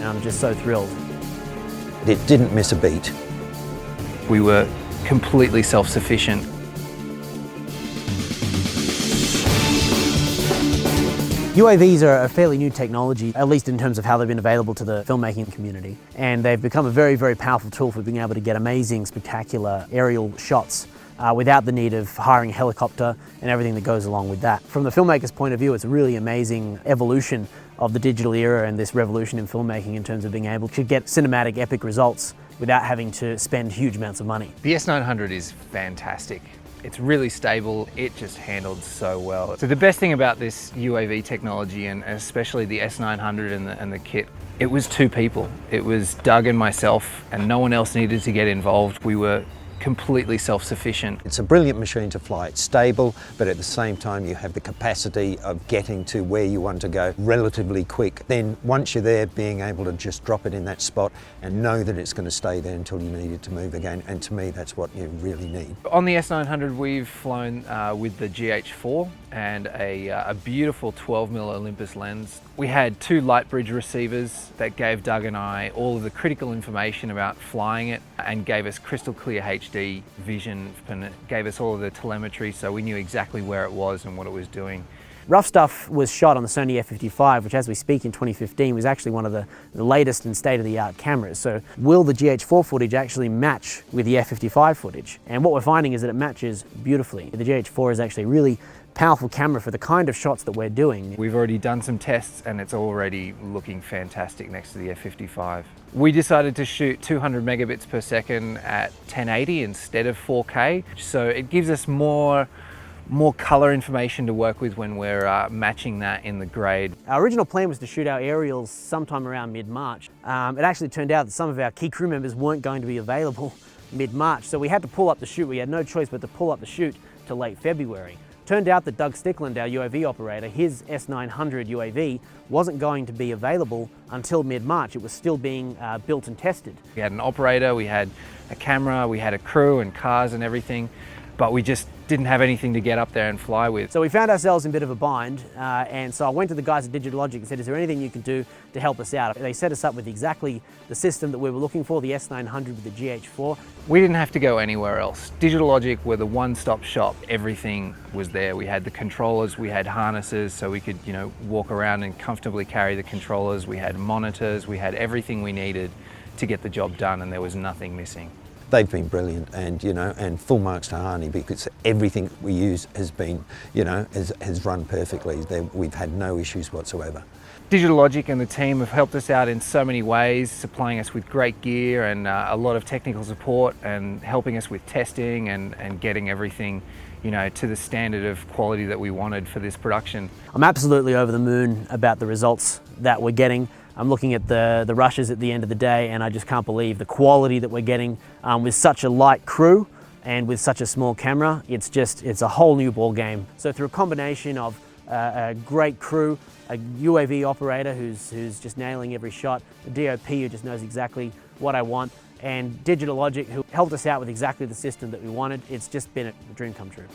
and I'm just so thrilled. It didn't miss a beat. We were completely self-sufficient. UAVs are a fairly new technology, at least in terms of how they've been available to the filmmaking community. And they've become a very, very powerful tool for being able to get amazing, spectacular aerial shots without the need of hiring a helicopter and everything that goes along with that. From the filmmaker's point of view, it's a really amazing evolution of the digital era and this revolution in filmmaking in terms of being able to get cinematic, epic results without having to spend huge amounts of money. The S900 is fantastic. It's really stable, it just handled so well. So the best thing about this UAV technology, and especially the S900 and the kit, it was two people. It was Doug and myself, and no one else needed to get involved. We were completely self-sufficient. It's a brilliant machine to fly. It's stable, but at the same time you have the capacity of getting to where you want to go relatively quick. Then once you're there, being able to just drop it in that spot and know that it's going to stay there until you need it to move again. And to me, that's what you really need. On the S900, we've flown with the GH4 and a beautiful 12mm Olympus lens. We had two Lightbridge receivers that gave Doug and I all of the critical information about flying it and gave us crystal clear HD vision, and it gave us all of the telemetry so we knew exactly where it was and what it was doing. Rough Stuff was shot on the Sony f55, which as we speak in 2015 was actually one of the latest and state-of-the-art cameras. So will the GH4 footage actually match with the f55 footage? And what we're finding is that it matches beautifully. The GH4 is actually a really powerful camera for the kind of shots that we're doing. We've already done some tests and it's already looking fantastic next to the f55. We decided to shoot 200 megabits per second at 1080 instead of 4K. So it gives us more color information to work with when we're matching that in the grade. Our original plan was to shoot our aerials sometime around mid-March. It actually turned out that some of our key crew members weren't going to be available mid-March, so we had to pull up the shoot. We had no choice but to pull up the shoot to late February. Turned out that Doug Stickland, our UAV operator, his S900 UAV wasn't going to be available until mid-March. It was still being built and tested. We had an operator, we had a camera, we had a crew and cars and everything, but we just didn't have anything to get up there and fly with. So we found ourselves in a bit of a bind, and so I went to the guys at Digitalogic and said, is there anything you can do to help us out? They set us up with exactly the system that we were looking for, the S900 with the GH4. We didn't have to go anywhere else. Digitalogic were the one-stop shop. Everything was there. We had the controllers, we had harnesses so we could, walk around and comfortably carry the controllers. We had monitors, we had everything we needed to get the job done, and there was nothing missing. They've been brilliant, and full marks to Harney, because everything we use has been, has run perfectly. We've had no issues whatsoever. Digitalogic and the team have helped us out in so many ways, supplying us with great gear and a lot of technical support and helping us with testing and getting everything to the standard of quality that we wanted for this production. I'm absolutely over the moon about the results that we're getting. I'm looking at the rushes at the end of the day, and I just can't believe the quality that we're getting with such a light crew and with such a small camera. It's a whole new ball game. So through a combination of a great crew, a UAV operator who's just nailing every shot, a DOP who just knows exactly what I want, and Digitalogic who helped us out with exactly the system that we wanted, it's just been a dream come true.